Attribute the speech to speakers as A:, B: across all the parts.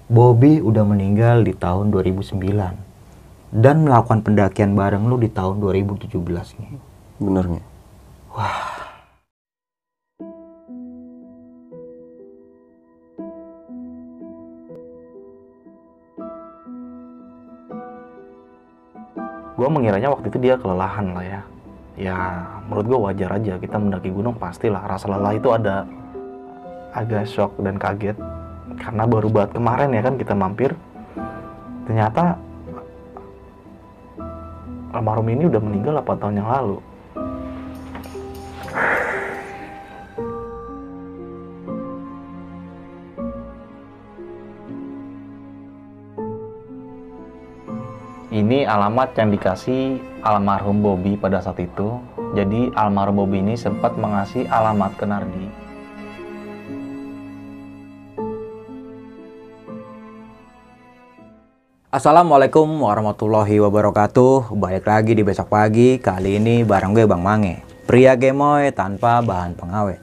A: Bobby udah meninggal di tahun 2009 dan melakukan pendakian bareng lu di tahun 2017 nih.
B: Bener nggak?
A: Gue mengiranya waktu itu dia kelelahan lah ya. Ya menurut gue wajar aja, kita mendaki gunung pastilah rasa lelah itu ada. Agak shock dan kaget karena baru banget kemarin ya kan kita mampir, ternyata almarhum ini udah meninggal 8 tahun yang lalu. Ini alamat yang dikasih almarhum Bobby pada saat itu. Jadi almarhum Bobby ini sempat mengasih alamat ke Nardi. Assalamualaikum warahmatullahi wabarakatuh. Balik lagi di besok pagi. Kali ini bareng gue Bang Mange, pria gemoy tanpa bahan pengawet.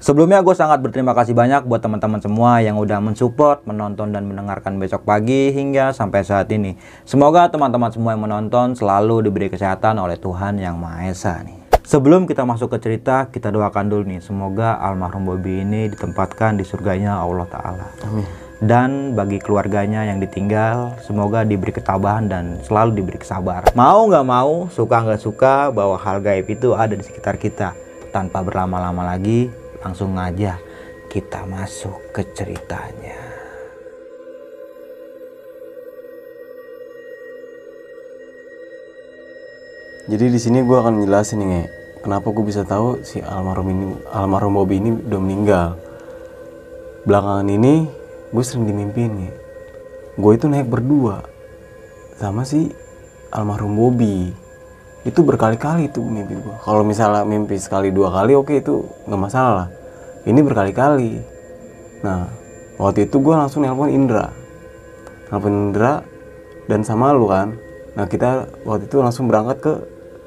A: Sebelumnya gue sangat berterima kasih banyak buat teman-teman semua yang udah mensupport, menonton dan mendengarkan besok pagi hingga sampai saat ini. Semoga teman-teman semua yang menonton selalu diberi kesehatan oleh Tuhan Yang Maha Esa nih. Sebelum kita masuk ke cerita, kita doakan dulu nih, semoga almarhum Bobby ini ditempatkan di surganya Allah Ta'ala.
B: Amin.
A: Dan bagi keluarganya yang ditinggal, semoga diberi ketabahan dan selalu diberi kesabaran. Mau nggak mau, suka nggak suka, bahwa hal gaib itu ada di sekitar kita. Tanpa berlama-lama lagi, langsung aja kita masuk ke ceritanya.
B: Jadi di sini gue akan jelasin nih, Nge, kenapa gue bisa tahu si almarhum Bobby ini udah meninggal. Belakangan ini gue sering dimimpiin, Nge. Gue itu naik berdua sama si almarhum Bobby. Itu berkali-kali tuh mimpi gue. Kalau misalnya mimpi sekali dua kali oke, itu nggak masalah lah. Ini berkali-kali. Nah waktu itu gue langsung nelpon Indra dan sama lu kan. Nah kita waktu itu langsung berangkat ke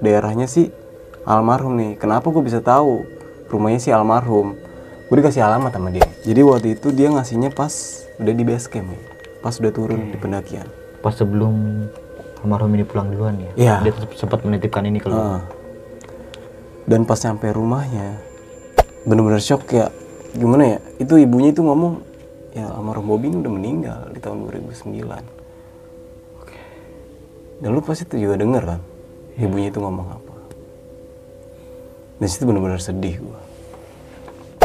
B: daerahnya si almarhum nih. Kenapa gue bisa tahu rumahnya si almarhum? Gue dikasih alamat sama dia. Jadi waktu itu dia ngasihnya pas udah di base camp ya, pas udah turun di pendakian.
A: Pas sebelum almarhum ini pulang duluan ya?
B: Iya.
A: Dia sempat menitipkan ini ke lu.
B: Dan pas sampai rumahnya bener-bener shock ya. Gimana ya, itu ibunya itu ngomong, ya almarhum Bobby ini udah meninggal di tahun 2009. Dan lu pasti tuh juga denger kan ibunya itu ngomong apa. Dan situ bener-bener sedih gua.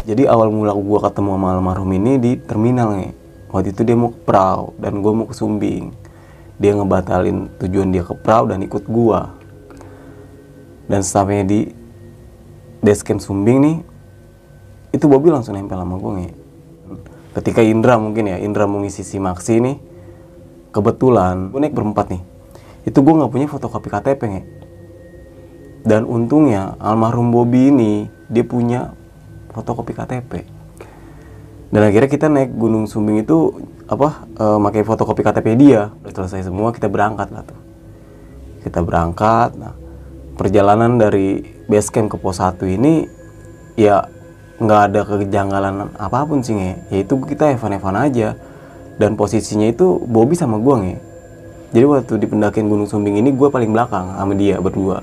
B: Jadi awal mula gua ketemu sama almarhum ini di terminal, nih. Waktu itu dia mau ke Prau dan gua mau ke Sumbing. Dia ngebatalin tujuan dia ke Prau dan ikut gua. Dan sesampainya di base camp Sumbing nih, itu Bobby langsung nempel sama gua, nih. Ketika Indra mau ngisi si Maxi nih, kebetulan gua naik berempat nih. Itu gua nggak punya fotokopi KTP, nih. Dan untungnya almarhum Bobby ini dia punya fotokopi KTP. Dan akhirnya kita naik Gunung Sumbing itu pakai fotokopi KTP dia. Udah selesai semua, kita berangkat lah tuh. Kita berangkat. Nah, perjalanan dari base camp ke pos 1 ini ya nggak ada kejanggalan apapun sih, Nge. Yaitu kita evan-evan aja. Dan posisinya itu Bobby sama gua, Nge. Jadi waktu di pendakian Gunung Sumbing ini gue paling belakang sama dia berdua.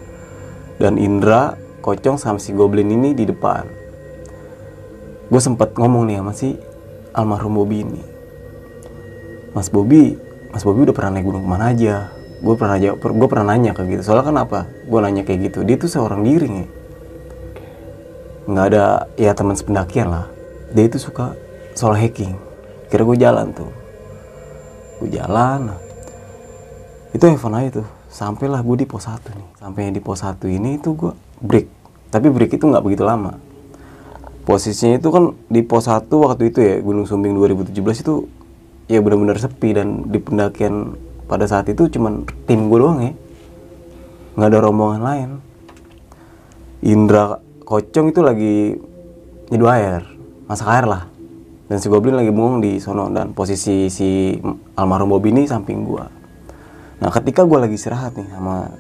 B: Dan Indra, Kocong sama si Goblin ini di depan. Gue sempet ngomong nih sama si almarhum Bobby ini, Mas Bobby udah pernah naik gunung kemana aja? Gue pernah nanya kayak gitu. Soalnya kenapa? Gue nanya kayak gitu. Dia tuh seorang diri, nih. Nggak ada ya teman sependakian lah. Dia itu suka solo hiking. Kira gue jalan tuh. Gue jalan. Nah, itu Evan aja tuh. Sampailah gue di pos 1 nih. Sampai di pos 1 ini tuh gue break. Tapi break itu nggak begitu lama. Posisinya itu kan di pos 1 waktu itu ya, Gunung Sumbing 2017 itu ya benar-benar sepi. Dan di pendakian pada saat itu cuman tim gue doang, ya. Nggak ada rombongan lain. Indra, Kocong itu lagi nyeduh air, masak air lah. Dan si Goblin lagi bengong di sono. Dan posisi si almarhum Bobby ini samping gue. Nah ketika gue lagi istirahat nih sama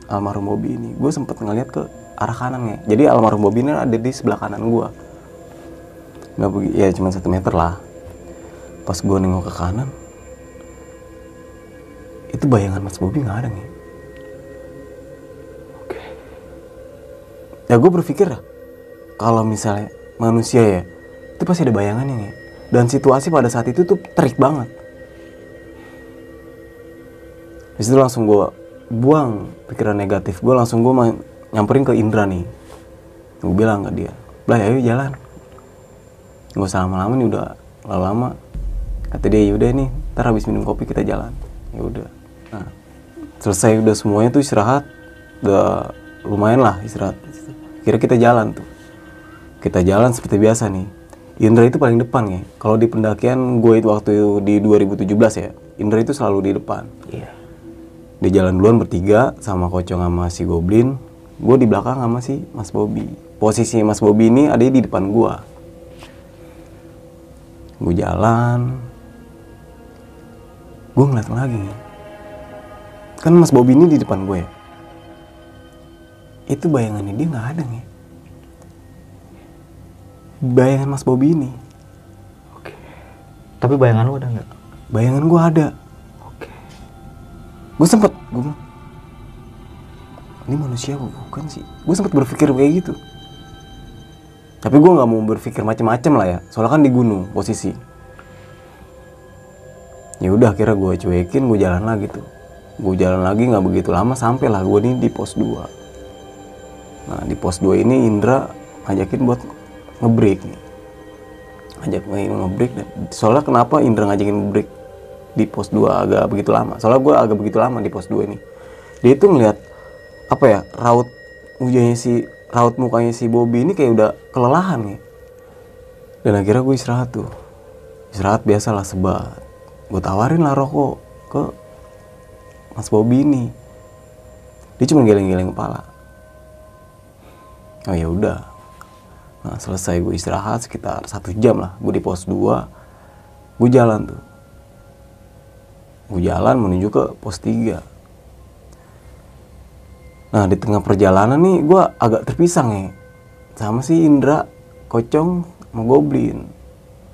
B: almarhum Bobby ini, gue sempet ngeliat ke arah kanan, ya. Jadi almarhum Bobby ini ada di sebelah kanan gue. Nggak ya cuma 1 meter lah. Pas gue nengok ke kanan, itu bayangan Mas Bobi nggak ada nih.
C: Oke.
B: Ya gue berpikir kalau misalnya manusia ya, itu pasti ada bayangannya nih. Dan situasi pada saat itu tuh terik banget. Di situ langsung gue buang pikiran negatif. Gue langsung nyamperin ke Indra nih. Gue bilang ke dia, "Blay, ayo jalan. Gak usah lama-lama nih, udah lama-lama." Kata dia, "Yaudah nih, ntar habis minum kopi kita jalan." Ya udah. Nah, selesai udah semuanya tuh istirahat, udah lumayan lah istirahat. Kira kita jalan tuh. Kita jalan seperti biasa nih. Indra itu paling depan ya. Kalau di pendakian gue itu waktu itu di 2017 ya, Indra itu selalu di depan.
C: Iya.
B: Dia jalan duluan bertiga sama Kocong sama si Goblin. Gue di belakang sama si Mas Bobi. Posisi Mas Bobi ini ada di depan gue. Gue jalan. Gue ngeliat lagi. Kan Mas Bobi ini di depan gue ya. Itu bayangannya dia nggak ada nih. Bayangan Mas Bobi ini.
C: Oke. Tapi bayangan lu ada nggak?
B: Bayangan gue ada.
C: Oke.
B: Gue bilang, ini manusia bukan sih? Gue sempet berpikir kayak gitu. Tapi gue nggak mau berpikir macam-macam lah ya. Soalnya kan di gunung posisi. Ya udah, akhirnya gue cuekin, gue jalan lagi tuh. Gue jalan lagi nggak begitu lama, sampai lah gue nih di pos 2. Nah di pos 2 ini Indra ngajakin buat ngebreak nih. Ngebreak. Soalnya kenapa Indra ngajakin ngebreak di pos 2 agak begitu lama? Soalnya gue agak begitu lama di pos 2 ini. Dia tuh ngeliat apa ya, raut mukanya si Bobi ini kayak udah kelelahan nih. Dan akhirnya gue istirahat tuh. Istirahat biasalah sebat. Gue tawarin lah rokok ke Mas Bobi ini. Dia cuma geleng-geleng kepala. Oh ya udah. Nah selesai gue istirahat sekitar 1 jam lah. Gue di pos 2. Gue jalan tuh. Gue jalan menuju ke pos 3. Nah di tengah perjalanan nih gue agak terpisah nih sama si Indra, Kocong, sama Goblin.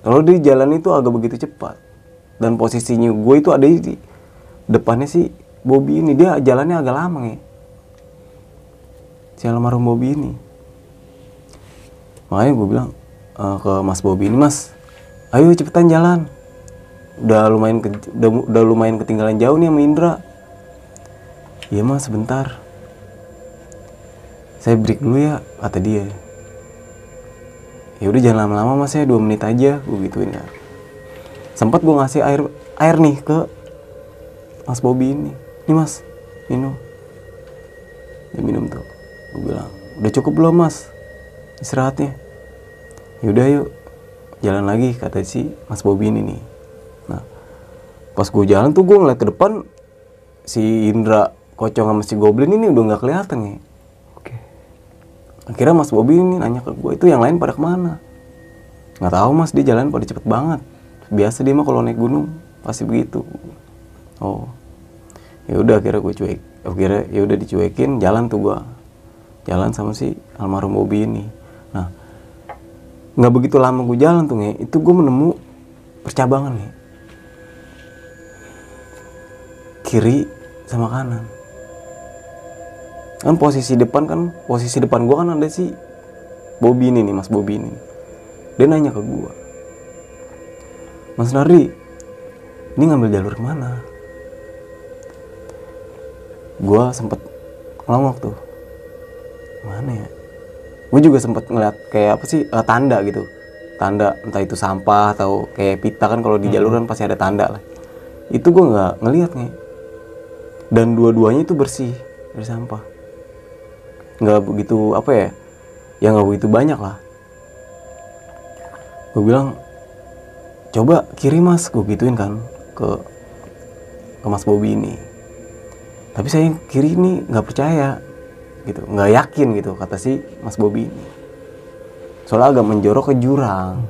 B: Kalau di jalan itu agak begitu cepat. Dan posisinya gue itu ada di depannya si Bobi ini. Dia jalannya agak lama nih, si almarhum Bobi ini. Makanya gue bilang ke Mas Bobi ini, "Mas, ayo cepetan jalan. Udah lumayan ketinggalan jauh nih sama Indra." "Iya Mas, sebentar. Saya break dulu ya," kata dia. "Ya udah jangan lama-lama Mas ya, 2 menit aja," gue gituin ya. Sempat gue ngasih air nih ke Mas Bobi ini. "Nih Mas, minum." Dia minum tuh. Gue bilang, "Udah cukup belum Mas istirahatnya?" "Yaudah yuk jalan lagi," kata si Mas Bobi ini nih. Nah pas gue jalan tuh gue ngeliat ke depan, si Indra, Kocong sama si Goblin ini udah nggak kelihatan nih.
C: Oke.
B: Akhirnya Mas Bobi ini nanya ke gue, "Itu yang lain pada kemana?" "Nggak tahu Mas, dia jalan pada cepet banget. Biasa dia mah kalau naik gunung pasti begitu." Oh ya udah, akhirnya gue cuek. Akhirnya ya udah dicuekin, jalan tuh gue. Jalan sama si almarhum Bobi ini. Nah nggak begitu lama gue jalan tuh itu gue menemu percabangan nih, kiri sama kanan. Kan posisi depan gue kan ada si Bobi ini nih, Mas Bobi ini. Dia nanya ke gue, "Mas Nardi, ini ngambil jalur kemana?" Gue sempet ngelongok tuh, mana ya? Gue juga sempet ngeliat kayak apa sih, tanda gitu. Tanda entah itu sampah atau kayak pita kan, kalau di jalur kan pasti ada tanda lah. Itu gue nggak ngeliat nih. Dan dua-duanya itu bersih dari sampah. Nggak begitu apa ya? Ya nggak begitu banyak lah. Gue bilang, "Coba kiri Mas," gue gituin kan ke Mas Bobi ini. Tapi saya kiri ini nggak percaya gitu, nggak yakin gitu, kata si Mas Bobi ini. Soalnya agak menjorok ke jurang.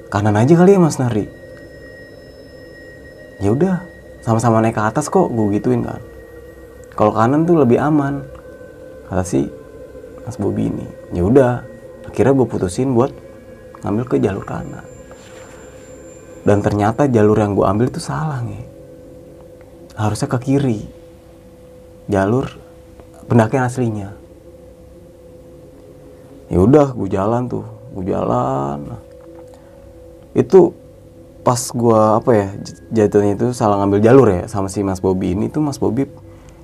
B: "Kanan aja kali ya Mas Nari." "Ya udah, sama-sama naik ke atas kok," gue gituin kan. "Kalau kanan tuh lebih aman," kata si Mas Bobi ini. Ya udah, akhirnya gue putusin buat ngambil ke jalur kanan. Dan ternyata jalur yang gue ambil itu salah nih. Harusnya ke kiri. Jalur pendakian aslinya. Ya udah, gue jalan tuh. Nah, itu pas gue jatuhnya itu salah ngambil jalur ya sama si Mas Bobby ini. Tuh Mas Bobby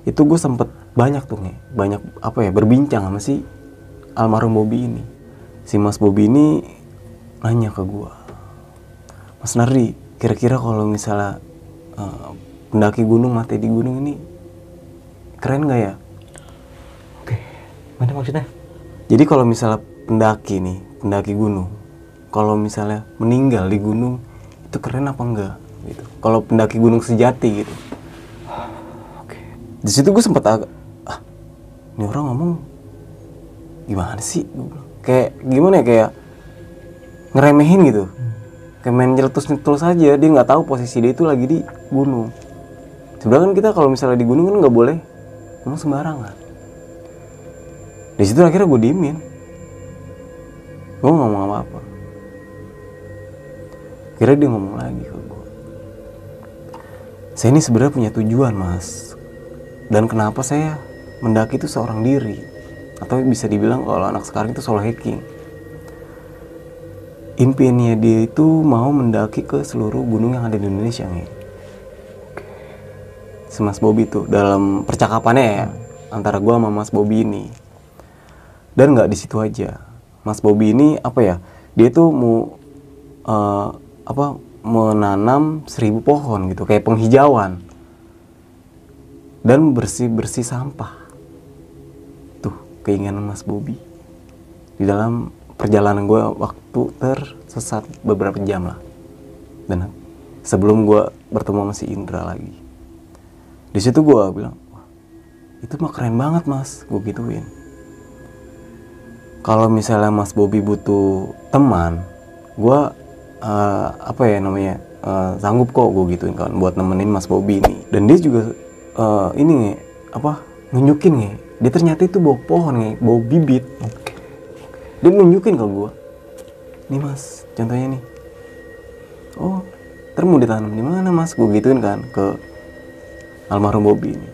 B: itu gue sempet banyak tuh nih, banyak berbincang sama si almarhum Bobby ini. Si Mas Bobby ini nanya ke gue, Mas Nardi, kira-kira kalau misalnya pendaki gunung mati di gunung ini keren nggak ya?
C: Oke, mana maksudnya?
B: Jadi kalau misalnya pendaki gunung, kalau misalnya meninggal di gunung itu keren apa enggak? Gitu. Kalau pendaki gunung sejati gitu.
C: Oke.
B: Di situ gue sempet ini orang ngomong gimana sih? Kayak gimana ya, kayak ngeremehin gitu. Kayak main nyeletus-nyeletus aja, dia nggak tahu posisi dia itu lagi di gunung. Sebenarnya kan kita kalau misalnya di gunung kan nggak boleh ngomong sembarangan. Di situ akhirnya gue diemin, gue nggak ngomong apa-apa. Akhirnya dia ngomong lagi ke gue, saya ini sebenarnya punya tujuan mas, dan kenapa saya mendaki itu seorang diri, atau bisa dibilang kalau anak sekarang itu solo hiking. Impiannya dia itu mau mendaki ke seluruh gunung yang ada di Indonesia nih. Si Mas Bobby tuh dalam percakapannya ya antara gue sama Mas Bobby ini. Dan nggak di situ aja, Mas Bobby ini dia tuh mau menanam 1000 pohon gitu, kayak penghijauan dan bersih sampah. Tuh keinginan Mas Bobby di dalam perjalanan gue waktu tersesat beberapa jam lah. Dan sebelum gue bertemu sama si Indra lagi, di situ gue bilang, wah, itu mah keren banget mas, gue gituin. Kalau misalnya Mas Bobby butuh teman, gue sanggup kok, gue gituin kan, buat nemenin Mas Bobby ini. Dan dia juga nunjukin nih, dia ternyata itu bawa pohon nih, bawa bibit. Dia nunjukin ke gue, nih mas, contohnya nih. Oh, ntar mau ditanam di mana mas? Gue gituin kan ke almarhum Bobby ini.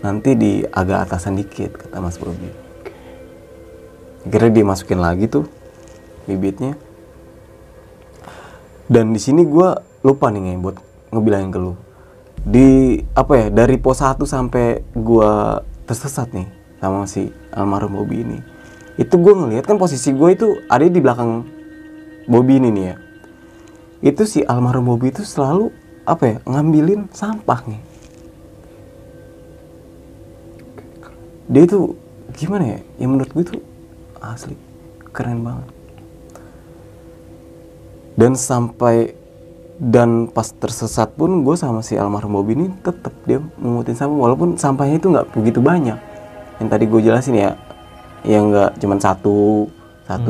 B: Nanti di agak atasan dikit, kata Mas Bobby. Akhirnya dia masukin lagi tuh bibitnya. Dan di sini gue lupa nih buat ngebilangin ke lu. Dari pos 1 sampai gue tersesat nih sama si almarhum Bobby ini. Itu gue ngeliat kan posisi gue itu ada di belakang Bobby ini nih ya. Itu si almarhum Bobby itu selalu ngambilin sampah nih. Dia itu gimana ya? Ya menurut gue tuh asli keren banget. Dan pas tersesat pun gue sama si almarhum Bobby ini tetap dia mengutin sampah, walaupun sampahnya itu nggak begitu banyak. Yang tadi gue jelasin ya, yang nggak cuma satu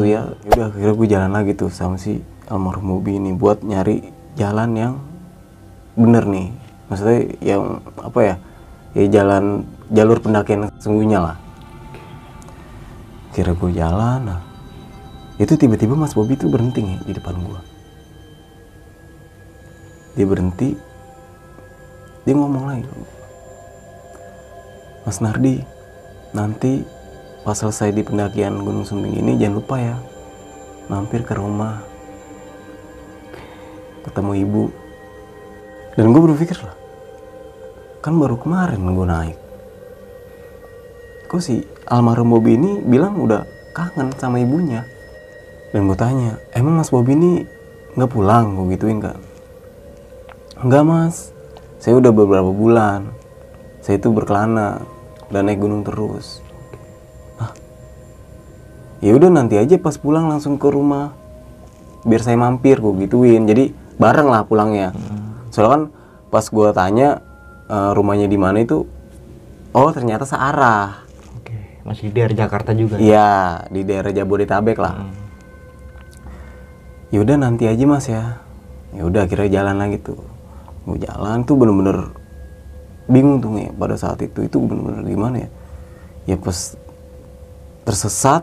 B: ya. Udah akhirnya gue jalan lagi tuh sama si almarhum Bobby ini buat nyari jalan yang bener nih. Maksudnya yang jalur pendakian sesungguhnya lah. Kira gue jalan, nah itu tiba-tiba Mas Bobby tuh berhenti nih di depan gue. Dia berhenti, dia ngomong lagi, Mas Nardi, nanti pas selesai di pendakian Gunung Sumbing ini jangan lupa ya mampir ke rumah, ketemu ibu. Dan gue berpikir lah, kan baru kemarin gue naik, kok si almarhum Bobby ini bilang udah kangen sama ibunya. Dan gue tanya, emang Mas Bobby ini nggak pulang? Gue gituin kan. Enggak mas, saya udah beberapa bulan saya itu berkelana dan naik gunung terus. Ya udah nanti aja pas pulang langsung ke rumah, biar saya mampir, gue gituin. Jadi bareng lah pulangnya. Soalnya kan pas gue tanya rumahnya di mana itu, oh ternyata searah.
C: Oke, masih di daerah Jakarta juga.
B: Iya, di daerah Jabodetabek lah. Ya udah nanti aja mas ya. Ya udah akhirnya jalan lagi tuh. Gue jalan tuh bener-bener bingung tuh nih pada saat itu bener-bener gimana ya. Ya pas tersesat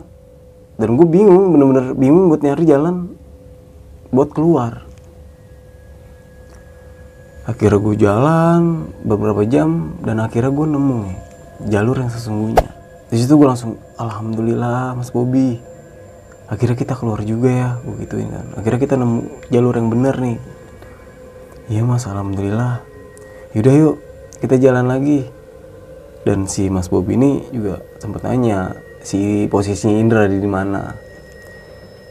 B: dan gue bingung, bener-bener bingung buat nyari jalan buat keluar. Akhirnya gue jalan beberapa jam dan akhirnya gue nemu nih jalur yang sesungguhnya. Di situ gue langsung alhamdulillah Mas Bobi, akhirnya kita keluar juga ya, gue gituin kan. Akhirnya kita nemu jalur yang benar nih. Iya Mas, alhamdulillah. Yaudah yuk kita jalan lagi. Dan si Mas Bobi ini juga sempat nanya si posisinya Indra di mana.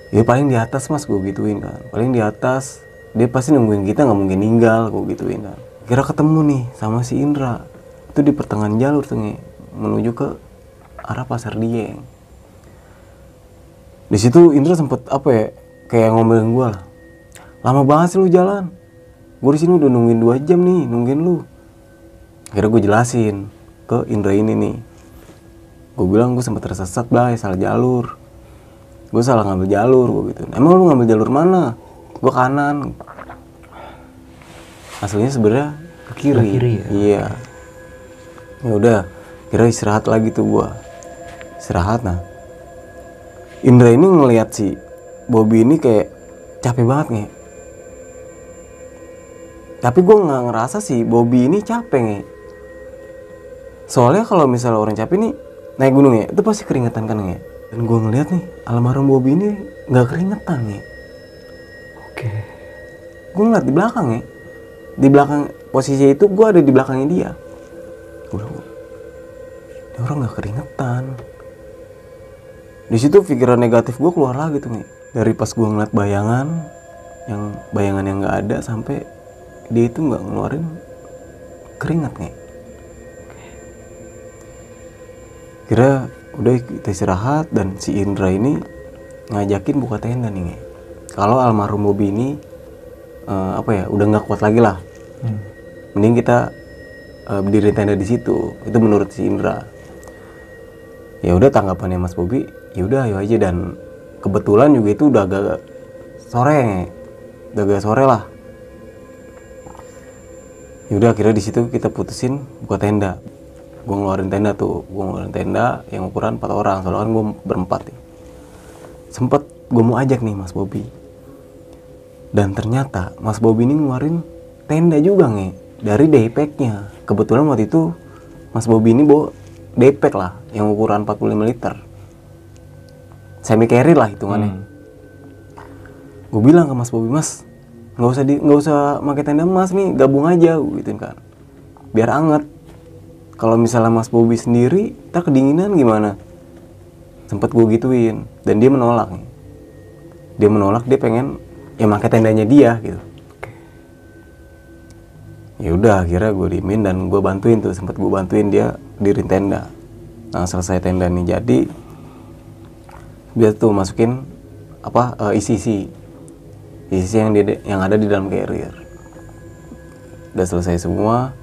B: Ya paling di atas Mas, gue gituin kan. Paling di atas, dia pasti nungguin kita, nggak mungkin ninggal, gue gituin kan. Kira ketemu nih sama si Indra itu di pertengahan jalur tuh menuju ke arah Pasar Dieng. Di situ Indra sempet apa ya, kayak ngomelin gue lah, lama banget sih lu jalan, gue di sini udah nungguin 2 jam nih nungguin lu. Akhirnya gue jelasin ke Indra ini nih, gue bilang gue sempet tersesat Bay, salah jalur, gue salah ngambil jalur, gue gitu. Emang lu ngambil jalur mana? Gue kanan. Aslinya sebenarnya ke kiri.
C: Ke kiri ya?
B: Iya. Ya udah, kira istirahat lagi tuh gue. Istirahat. Nah, Indra ini ngelihat si Bobi ini kayak capek banget nih. Tapi gue nggak ngerasa si Bobi ini capek nih. Soalnya kalau misalnya orang capek nih naik gunung ya, itu pasti keringetan kan ya. Dan gue ngeliat nih almarhum Bobi ini nggak keringetan nih.
C: Oke.
B: Gue ngeliat di belakang ya, di belakang posisi itu gue ada di belakangnya dia. Gue bilang, ini orang nggak keringetan. Di situ pikiran negatif gue keluar lagi tuh nih. Dari pas gue ngeliat bayangan yang nggak ada sampai dia itu nggak ngeluarin keringat nih. Kira udah kita istirahat dan si Indra ini ngajakin buka tenda nih. Kalau almarhum Bobi ini udah nggak kuat lagi lah, mending kita berdiri tenda di situ. Itu menurut si Indra. Ya udah, tanggapannya Mas Bobi, ya udah ayo aja. Dan kebetulan juga itu udah agak sore lah. Ya udah, akhirnya di situ kita putusin buka tenda. Gue ngeluarin tenda yang ukuran 4 orang, soalnya kan gue berempat ya. Sempet gue mau ajak nih Mas Bobi, dan ternyata Mas Bobi ini ngeluarin tenda juga dari daypacknya. Kebetulan waktu itu Mas Bobi ini bawa daypack lah yang ukuran 45 liter, semi carry lah hitungannya. Gue bilang ke Mas Bobi, Mas nggak usah pakai tenda Mas nih, gabung aja gitu kan, biar anget. Kalau misalnya Mas Bobi sendiri, ntar kedinginan gimana? Sempet gue gituin, dan dia menolak. Dia pengen ya pakai tendanya dia gitu. Ya udah, akhirnya gue diemin dan gue bantuin tuh, sempet gue bantuin dia dirin tenda. Nah, selesai tenda nih jadi, biar tuh masukin isi yang ada di dalam carrier. Udah selesai semua.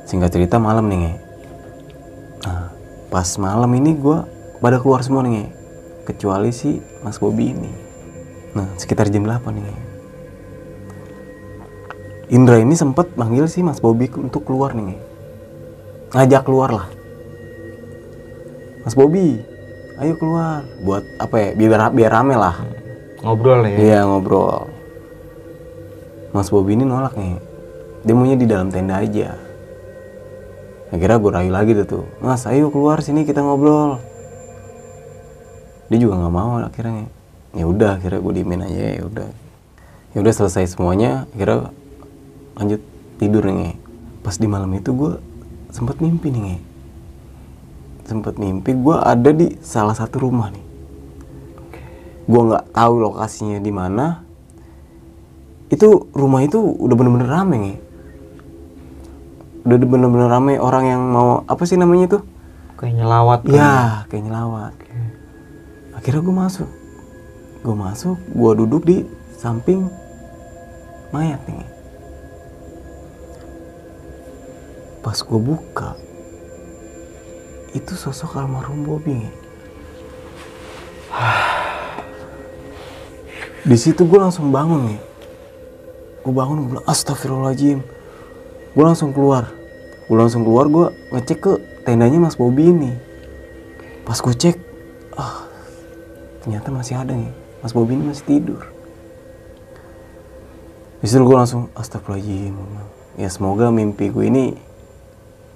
B: Singkat cerita malam nih. Nah, pas malam ini gue pada keluar semua nih, kecuali si Mas Bobi ini. Nah, sekitar jam 8 nih. Indra ini sempat manggil si Mas Bobi untuk keluar nih. Ngajak keluar lah. Mas Bobi, ayo keluar. Buat apa ya? Biar rame lah.
C: Ngobrol ya?
B: Iya, ngobrol. Mas Bobi ini nolak nih. Dia maunya di dalam tenda aja. Akhirnya gue rayu lagi tuh, Mas ayo keluar sini kita ngobrol. Dia juga nggak mau akhirnya. Ya udah, akhirnya gue diemin aja. Ya udah selesai semuanya. Akhirnya lanjut tidur nih. Pas di malam itu gue sempat mimpi nih. Gue ada di salah satu rumah nih. Gue nggak tahu lokasinya di mana. Itu rumah itu udah bener-bener rame nih. Udah bener-bener rame orang yang mau apa sih namanya tuh?
C: Kayak nyelawat.
B: Iya, kayak nyelawat. Akhirnya gue masuk, gue duduk di samping mayat nih. Pas gue buka, itu sosok almarhum Bobi. Di situ gue langsung bangun nih. Gue bilang astagfirullahaladzim. Gue langsung keluar, gue ngecek ke tendanya Mas Bobi ini. Pas gue cek, ternyata masih ada nih, Mas Bobi ini masih tidur. Disitu gue langsung astagfirullahaladzim. Ya semoga mimpi gue ini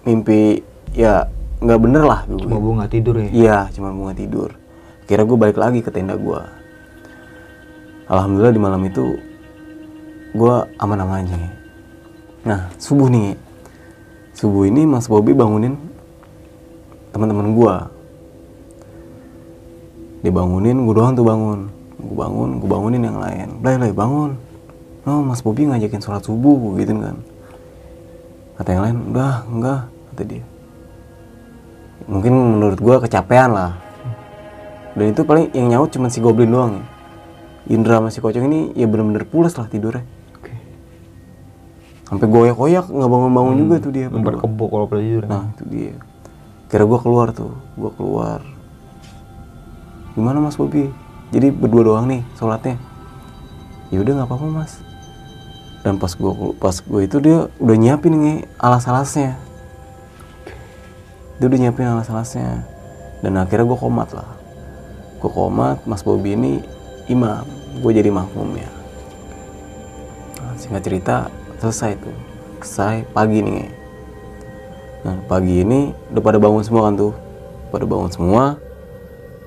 B: mimpi ya nggak bener lah.
C: Cuma gue nggak tidur ya?
B: Iya, cuma gue nggak tidur. Akhirnya gue balik lagi ke tenda gue. Alhamdulillah di malam itu gue aman-aman aja. Nah subuh nih, subuh ini Mas Bobby bangunin teman-teman gue. Dibangunin, gue doang tuh bangun. Gue bangunin yang lain. Blay bangun. No, Mas Bobby ngajakin sholat subuh gitu kan. Kata yang lain, udah enggak, kata dia. Mungkin menurut gue kecapean lah. Dan itu paling yang nyaut cuma si Goblin doang ya. Indra sama si Kocok ini ya bener-bener pulas lah tidurnya. Sampai goyak-goyak nggak bangun-bangun juga tuh dia.
C: Berkebok kalau pada tidur.
B: Nah itu dia. Kira gue keluar tuh, Gimana Mas Bobby? Jadi berdua doang nih sholatnya. Ya udah nggak apa-apa Mas. Dan pas gue itu dia udah nyiapin nih alas-alasnya. Dia udah nyiapin alas-alasnya. Dan akhirnya gue komat lah. Gue komat, Mas Bobby ini imam, gue jadi makmum ya. Nah, singkat cerita selesai tuh. Selesai pagi nih. Nah pagi ini udah pada bangun semua kan tuh. Pada bangun semua.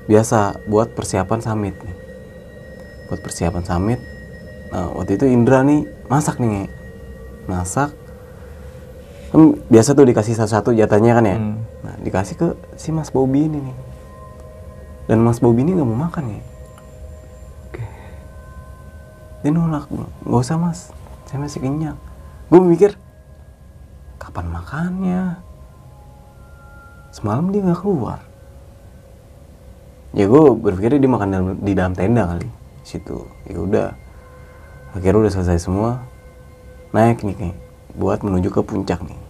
B: Biasa buat persiapan summit nih. Buat persiapan summit. Nah waktu itu Indra nih masak nih. Masak. Kan biasa tuh dikasih satu-satu jatahnya kan ya. Nah dikasih ke si Mas Bobby ini nih. Dan Mas Bobby ini gak mau makan ya. Dia nolak. Gak usah Mas, saya masih kenyang. Gue mikir kapan makannya. Semalam dia gak keluar. Ya gue berpikir dia makan di dalam tenda kali situ. Ya udah. Akhirnya udah selesai semua. Naik nih buat menuju ke puncak nih.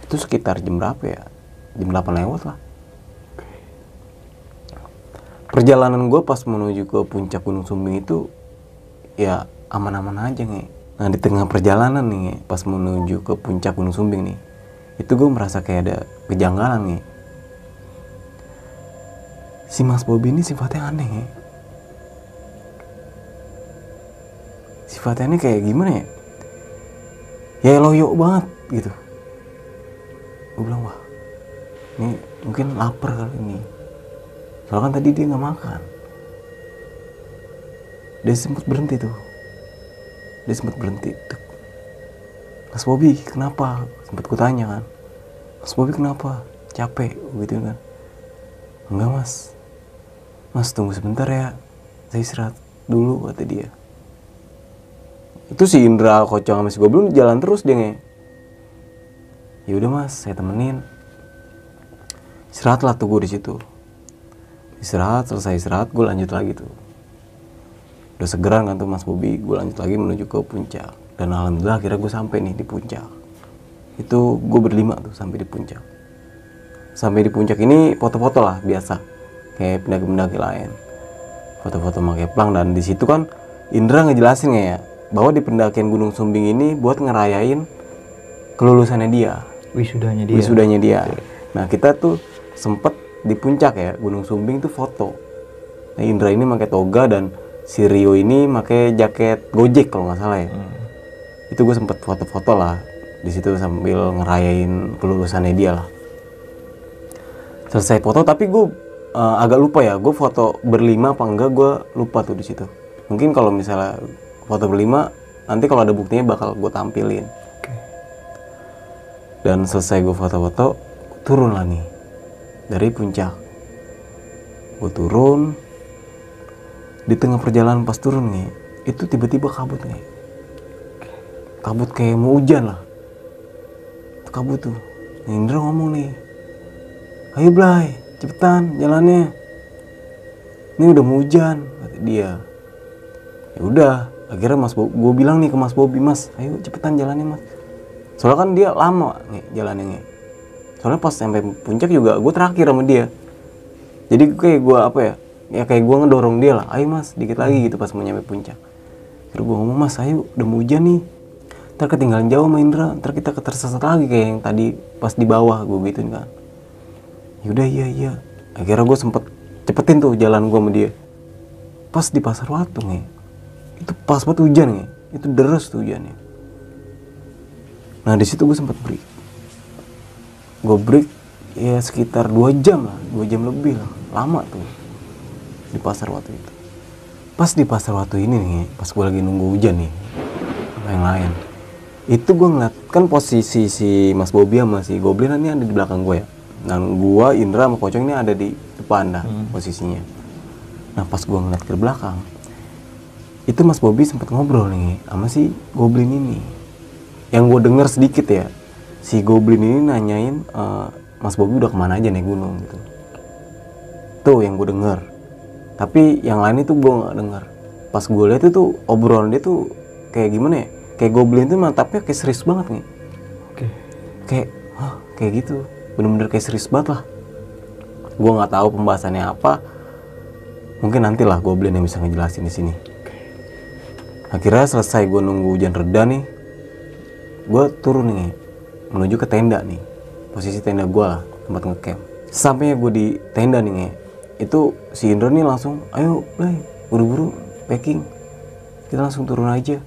B: Itu sekitar jam berapa ya? Jam 8 lewat lah. Perjalanan gue pas menuju ke puncak Gunung Sumbing itu ya aman-aman aja nih. Nah di tengah perjalanan nih pas menuju ke puncak Gunung Sumbing nih, itu gue merasa kayak ada kejanggalan nih. Si Mas Bobby ini sifatnya aneh ya. Sifatnya ini kayak gimana ya? Ya loyo banget gitu. Gue bilang wah ini mungkin lapar kali ini. Soalnya kan tadi dia nggak makan. Dia sempat berhenti tuh. Mas Bobby kenapa? Sempat kutanya kan. Mas Bobby kenapa? Capek gitu kan. Enggak Mas. Mas tunggu sebentar ya. Saya istirahat dulu kata dia. Itu si Indra, Kocok sama si Goblin jalan terus dia nge. Ya udah Mas, saya temenin. Istirahatlah tuh gue di situ. Selesai istirahat, gue lanjut lagi tuh. Udah segeran kan tuh Mas Bobby, gue lanjut lagi menuju ke puncak. Dan alhamdulillah akhirnya gue sampai nih di puncak. Itu gue berlima tuh sampai di puncak. Sampai di puncak ini foto-foto lah biasa, kayak pendaki-pendaki lain. Foto-foto pakai plang. Dan di situ kan Indra ngejelasin ya, bahwa di pendakian Gunung Sumbing ini buat ngerayain kelulusannya dia. Wisudanya dia. Nah kita tuh sempet di puncak ya Gunung Sumbing tuh foto. Nah Indra ini pakai toga dan si Rio ini pakai jaket Gojek kalau nggak salah ya. Itu gue sempet foto-foto lah di situ sambil ngerayain kelulusannya dia lah. Selesai foto tapi gue agak lupa ya, gue foto berlima apa enggak gue lupa tuh di situ. Mungkin kalau misalnya foto berlima nanti kalau ada buktinya bakal gue tampilin. Dan selesai gue foto-foto turun lah nih dari puncak. Gue turun. Di tengah perjalanan pas turun nih, itu tiba-tiba kabut nih. Kabut kayak mau hujan lah. Itu kabut tuh. Nah, Indra ngomong nih, ayo Blay, cepetan jalannya. Ini udah mau hujan, kata dia. Ya udah, akhirnya gue bilang nih ke Mas Bobby, Mas, ayo cepetan jalannya Mas. Soalnya kan dia lama nih jalannya nih. Soalnya pas sampai puncak juga gue terakhir sama dia. Jadi kayak gue apa ya? Ya kayak gue ngedorong dia lah. Ayo Mas, dikit lagi gitu pas mau nyampe puncak. Terus gue ngomong, Mas, ayo udah mau hujan nih. Ntar ketinggalan jauh sama Indra. Ntar kita ketersesat lagi kayak yang tadi pas di bawah gue gituin kan. Yaudah iya. Akhirnya gue sempet cepetin tuh jalan gue sama dia. Pas di Pasar Watung ya. Itu pas banget hujan ya. itu deres tuh hujannya. Nah di situ gue sempat break. Gue break ya sekitar 2 jam lah, 2 jam lebih lah, lama tuh di Pasar Watu itu. Pas di Pasar Watu ini nih, pas gue lagi nunggu hujan nih, sama yang lain, itu gue ngeliat kan posisi si Mas Bobby sama si Goblin ini ada di belakang gue ya. Dan gue, Indra sama Kocong ini ada di depan dah posisinya. Nah pas gue ngeliat ke belakang, itu Mas Bobby sempat ngobrol nih sama si Goblin ini. Yang gue denger sedikit ya, si Goblin ini nanyain Mas Bobby udah kemana aja naik gunung gitu. Tuh yang gue denger. Tapi yang lain itu gue nggak denger. Pas gue lihat itu obrolan dia tuh kayak gimana ya? Kayak Goblin tuh mantapnya kayak serius banget nih.
C: Oke.
B: Kayak gitu. Bener-bener kayak serius banget lah. Gue nggak tahu pembahasannya apa. Mungkin nantilah Goblin yang bisa ngejelasin di sini. Akhirnya selesai gue nunggu hujan reda nih, gue turun nih menuju ke tenda nih, posisi tenda gue lah, tempat ngecamp. Sampainya gue di tenda nih, itu si Indra nih langsung, ayo Blay, buru-buru packing, kita langsung turun aja.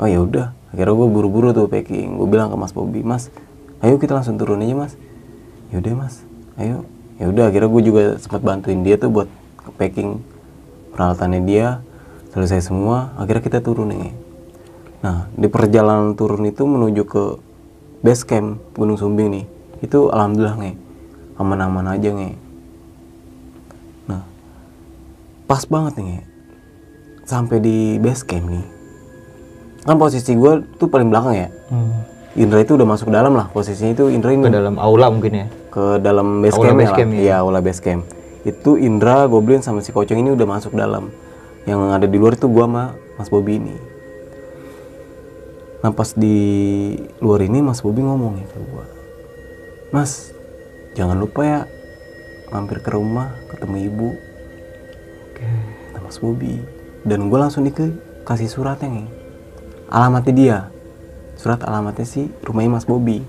B: Oh ya udah, akhirnya gue buru-buru tuh packing. Gue bilang ke Mas Bobby, Mas, ayo kita langsung turun aja Mas. Yaudah Mas, ayo. Ya udah, akhirnya gue juga sempat bantuin dia tuh buat packing peralatannya dia. Selesai semua, akhirnya kita turun nih. Nah, di perjalanan turun itu menuju ke base camp Gunung Sumbing nih, itu alhamdulillah nih, aman-aman aja nih. Nah, pas banget nih, sampai di base camp nih. Kan posisi gue tuh paling belakang ya. Indra itu udah masuk ke dalam lah, posisinya itu Indra ini
C: Ke dalam aula mungkin ya.
B: ke dalam base
C: Aula
B: camp
C: base camp,
B: ya. Iya, aula base camp. Itu Indra, Goblin sama si Kocong ini udah masuk dalam. Yang ada di luar itu gua sama Mas Bobby ini. Nah pas di luar ini Mas Bobby ngomong ya ke gua, Mas jangan lupa ya mampir ke rumah ketemu ibu. Kata Mas Bobby. Dan gua langsung dikasih suratnya nih, alamatnya dia, surat alamatnya si rumahnya Mas Bobby.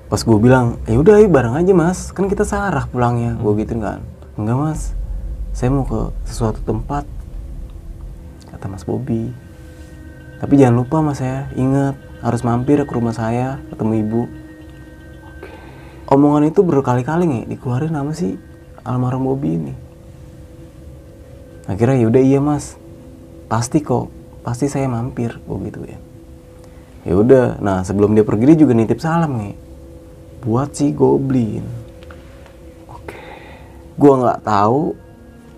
B: Pas gua bilang ya udah ayo bareng aja Mas, kan kita searah pulangnya. Gua gitu kan, enggak Mas, saya mau ke sesuatu tempat, kata Mas Bobby. Tapi jangan lupa Mas, saya ingat harus mampir ke rumah saya ketemu ibu. Omongan itu berkali-kali nih dikeluarin sama si almarhum Bobby ini. Akhirnya yaudah iya Mas, pasti kok, pasti saya mampir, gue gitu ya. Ya udah, nah sebelum dia pergi dia juga nitip salam nih buat si Goblin. Gua nggak tahu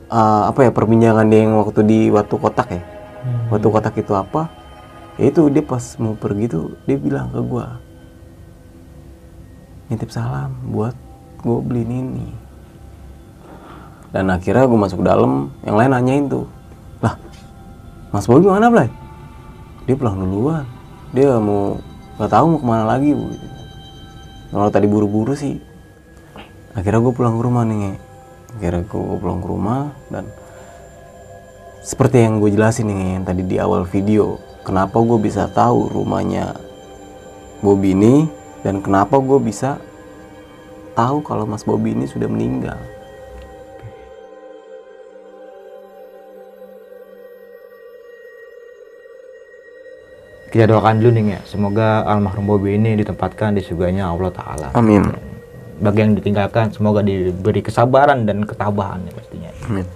B: apa ya perbincangan dia yang waktu di Watu Kotak ya. Watu Kotak itu apa? Ya itu dia pas mau pergi tuh dia bilang ke gua, nitip salam buat Goblin ini. Dan akhirnya gue masuk ke dalam, yang lain nanyain tuh, lah Mas Bobby mana Blay? Dia pulang duluan, dia mau nggak tahu mau kemana lagi bu. Kalau tadi buru-buru sih. Akhirnya gue pulang ke rumah nih. Akhirnya gue pulang ke rumah dan seperti yang gue jelasin nih yang tadi di awal video, kenapa gue bisa tahu rumahnya Bobby ini dan kenapa gue bisa tahu kalau Mas Bobby ini sudah meninggal.
C: Kita doakan dulu nih ya, semoga almarhum Bobby ini ditempatkan di surganya Allah Ta'ala.
B: Amin.
C: Bagi yang ditinggalkan, semoga diberi kesabaran dan ketabahan ya pastinya.
B: Amin.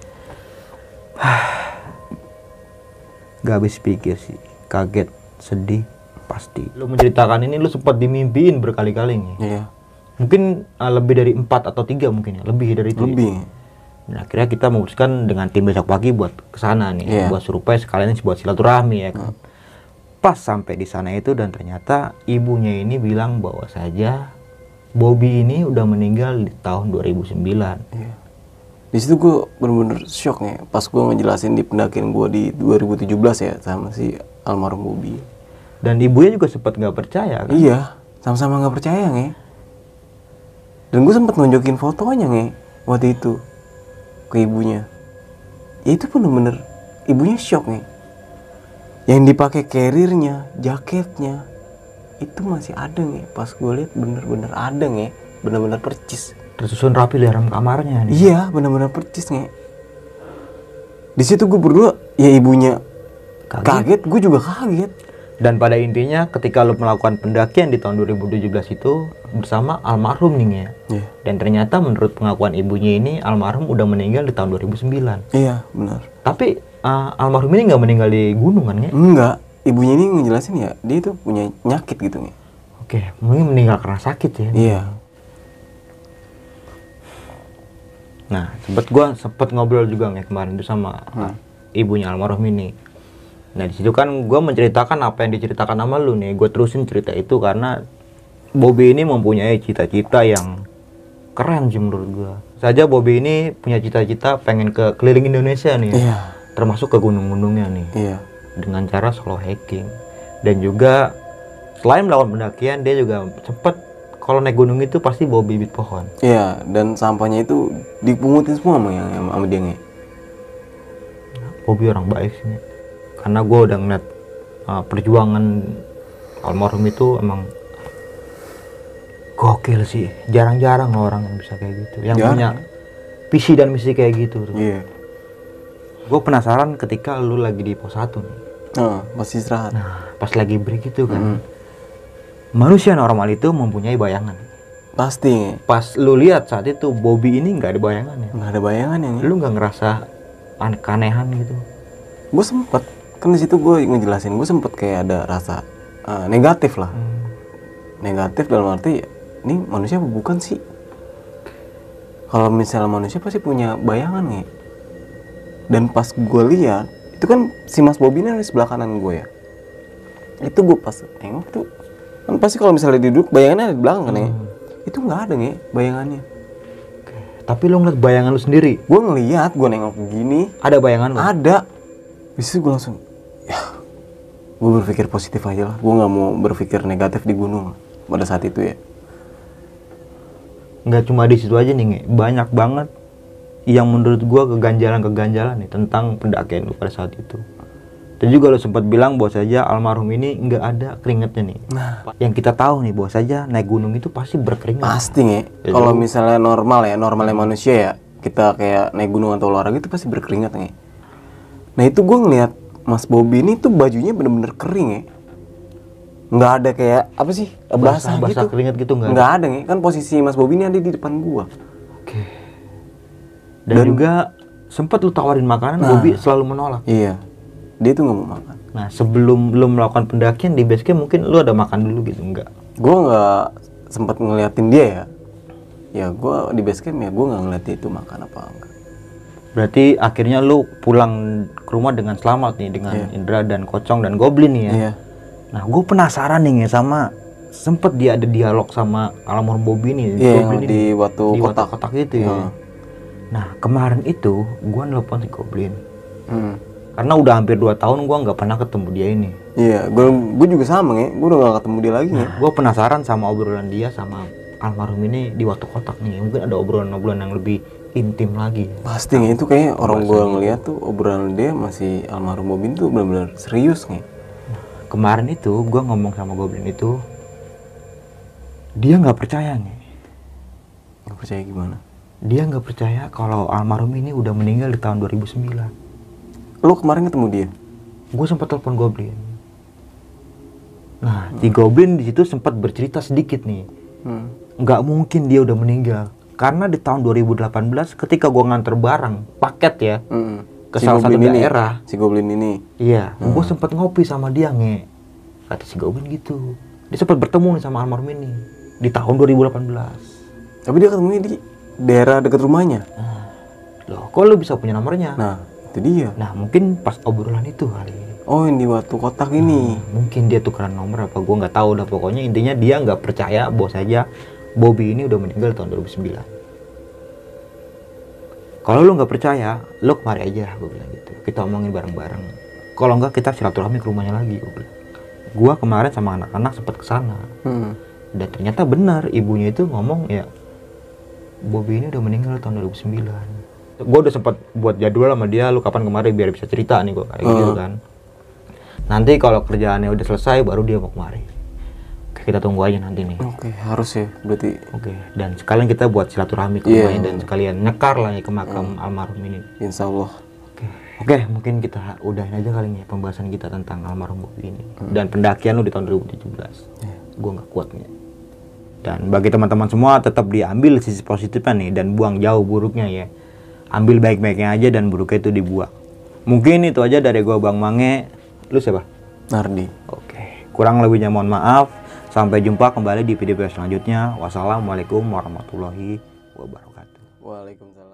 A: Gak habis pikir sih, kaget, sedih, pasti.
C: Lu menceritakan ini lu sempat dimimpiin berkali-kali nih.
B: Iya.
C: Mungkin lebih dari 4 atau 3 mungkin ya, lebih dari itu.
B: Lebih.
C: Nah, akhirnya kita memutuskan dengan tim besok pagi buat kesana nih,
B: Iya.
C: buat surupaya sekalian buat silaturahmi ya kan.
A: Pas sampai di sana itu dan ternyata ibunya ini bilang bahwa saja Bobby ini udah meninggal di tahun 2009.
B: Iya. Di situ gue bener-bener shock nih pas gue ngejelasin di pendakian gue di 2017 ya sama si almarhum Bobby.
A: Dan ibunya juga sempat nggak percaya kan?
B: Iya, sama-sama nggak percaya nih. Dan gue sempat nunjukin fotonya nih waktu itu ke ibunya. Ya itu bener-bener ibunya shock nih. Yang dipakai carrier-nya, jaketnya itu masih ada nih. Pas gue lihat bener-bener ada nih, bener-bener percis.
C: Tersusun rapi di dalam kamarnya nih.
B: Iya, bener-bener percis nih. Di situ gue berdua, ya ibunya Kaget, gue juga kaget.
C: Dan pada intinya ketika lu melakukan pendakian di tahun 2017 itu bersama almarhum nih ya.
B: Iya.
C: Dan ternyata menurut pengakuan ibunya ini almarhum udah meninggal di tahun 2009.
B: Iya, benar.
C: Tapi almarhum ini nggak meninggal di gunung kan ya?
B: Enggak, ibunya ini ngejelasin ya, dia itu punya penyakit gitu nih.
C: Oke, mungkin meninggal karena sakit ya.
B: Iya.
C: Nah, sempet ngobrol juga nih kemarin itu sama ibunya almarhum ini. Nah, di situ kan gue menceritakan apa yang diceritakan sama lu nih. Gue terusin cerita itu karena Bobby ini mempunyai cita-cita yang keren sih menurut gue. Saja Bobby ini punya cita-cita pengen ke keliling Indonesia nih.
B: Iya.
C: Termasuk ke gunung-gunungnya nih.
B: Iya.
C: Dengan cara solo hiking. Dan juga selain melakukan pendakian, dia juga sempet kalau naik gunung itu pasti bawa bibit pohon.
B: Iya, dan sampahnya itu dipungutin semua sama dia nih.
C: Bobby orang baik sih. Karena gue udah ngeliat perjuangan almarhum itu emang gokil sih. Jarang-jarang loh orang yang bisa kayak gitu. Yang punya visi dan misi kayak gitu.
B: Iya.
C: Gue penasaran ketika lu lagi di pos 1 nih.
B: Masih istirahat.
C: Nah, pas lagi break itu kan. Manusia normal itu mempunyai bayangan.
B: Pasti.
C: Pas lu lihat saat itu Bobby ini nggak ada bayangannya.
B: Nggak ada bayangannya nih.
C: Lu nggak ngerasa keanehan gitu?
B: Gue sempet, kan di situ gue ngejelasin, gue sempet kayak ada rasa negatif lah. Negatif dalam arti, ini manusia apa bukan sih? Kalau misalnya manusia pasti punya bayangan nih. Dan pas gue lihat, itu kan si Mas Bobby ini di sebelah kanan gue ya. Itu gue pas tengok tuh, kan pasti kalau misalnya duduk bayangannya ada di belakang kan ya. Itu nggak ada nih bayangannya.
C: Tapi lu ngeliat bayangan lu sendiri?
B: Gue ngeliat, gue nengok begini.
C: Ada bayangan lu?
B: Ada. Bisa gue langsung, ya, gue berpikir positif aja lah. Gue nggak mau berpikir negatif di gunung pada saat itu ya.
C: Nggak cuma di situ aja nih, Nge. Banyak banget yang menurut gua keganjalan nih tentang pendakian lu pada saat itu. Dan juga lu sempat bilang bahwa saja almarhum ini nggak ada keringetnya nih.
B: Nah,
C: yang kita tahu nih bahwa saja naik gunung itu pasti berkeringat.
B: pasti nih. Kalau misalnya normalnya manusia ya, kita kayak naik gunung atau olahraga itu pasti berkeringat nih. Nah itu gue ngeliat Mas Bobby ini tuh bajunya bener-bener kering ya. Nggak ada kayak apa sih basah gitu.
C: Keringat gitu nggak
B: ada nih. Kan posisi Mas Bobby ini ada di depan gua.
C: Oke. Dan juga sempat lu tawarin makanan, Bobby selalu menolak.
B: Iya. Dia tuh nggak mau makan.
C: Nah sebelum lu melakukan pendakian di base camp mungkin lu ada makan dulu gitu nggak?
B: Gue nggak sempat ngeliatin dia ya. Ya gue di base camp ya gue nggak ngeliat dia itu makan apa enggak.
C: Berarti akhirnya lu pulang ke rumah dengan selamat nih dengan Indra dan Kocong dan Goblin nih ya.
B: Iya.
C: Nah gue penasaran nih sama sempet dia ada dialog sama almarhum Bobby nih.
B: Iya,
C: Goblin
B: di
C: ini,
B: waktu
C: di
B: kotak.
C: kotak itu ya. Nah kemarin itu gue nelfon si Goblin. Karena udah hampir 2 tahun gue nggak pernah ketemu dia ini.
B: Iya, gue juga sama nih. Gue udah gak ketemu dia lagi nih.
C: Gue penasaran sama obrolan dia sama almarhum ini di waktu kotak nih. Mungkin ada obrolan-obrolan yang lebih intim lagi.
B: Pasti nih, itu kayaknya orang gue ngeliat tuh obrolan dia masih almarhum Bobby tuh benar-benar serius nih.
C: Kemarin itu gue ngomong sama Goblin itu, dia nggak percaya nih.
B: Gak percaya gimana?
C: Dia nggak percaya kalau almarhum ini udah meninggal di tahun 2009.
B: Lo kemarin ketemu dia?
C: Gue sempat telepon Goblin. Nah, si Goblin di situ sempat bercerita sedikit nih. Nggak mungkin dia udah meninggal. Karena di tahun 2018 ketika gue nganter barang paket ya ke
B: Si
C: salah satu
B: Goblin ini,
C: daerah.
B: si Goblin ini.
C: Iya, gue sempat ngopi sama dia Nge. Kata si Goblin gitu. Dia sempat bertemu nih sama almarhum ini di tahun 2018.
B: Tapi dia ketemunya di daerah dekat rumahnya.
C: Loh, kok lu bisa punya nomornya?
B: Nah, itu dia.
C: Nah, mungkin pas obrolan itu kali.
B: Oh, yang di waktu kotak ini.
C: Mungkin dia tukeran nomor apa gue nggak tahu dah, pokoknya intinya dia nggak percaya bahwa saja Bobby ini udah meninggal tahun 2009. Kalau lu nggak percaya, lu kemari aja, gue bilang gitu. Kita omongin bareng-bareng. Kalau nggak kita silaturahmi ke rumahnya lagi, gue bilang. Gua kemarin sama anak-anak sempat kesana. Dan ternyata benar ibunya itu ngomong ya, Bobby ini udah meninggal tahun 2009. Gue udah sempat buat jadwal sama dia, lu kapan kemari biar bisa cerita nih gue kayak gitu kan. Nanti kalau kerjaannya udah selesai baru dia mau kemari. Kita tunggu aja nanti nih.
B: Oke, harus ya berarti.
C: Oke, dan sekalian kita buat silaturahmi ke rumahnya dan sekalian nyekar lah ya ke makam almarhum ini.
B: Insya Allah.
C: Oke. Oke, mungkin kita udahin aja kali ini pembahasan kita tentang almarhum Bobby ini. Dan pendakian lu di tahun 2017. Gua nggak kuat nih. Dan bagi teman-teman semua tetap diambil sisi positifnya nih dan buang jauh buruknya ya. Ambil baik-baiknya aja dan buruknya itu dibuang. Mungkin itu aja dari gua Bang Mange. Lu siapa?
B: Nardi.
C: Oke, kurang lebihnya mohon maaf. Sampai jumpa kembali di video selanjutnya. Wassalamualaikum warahmatullahi wabarakatuh.
B: Waalaikumsalam.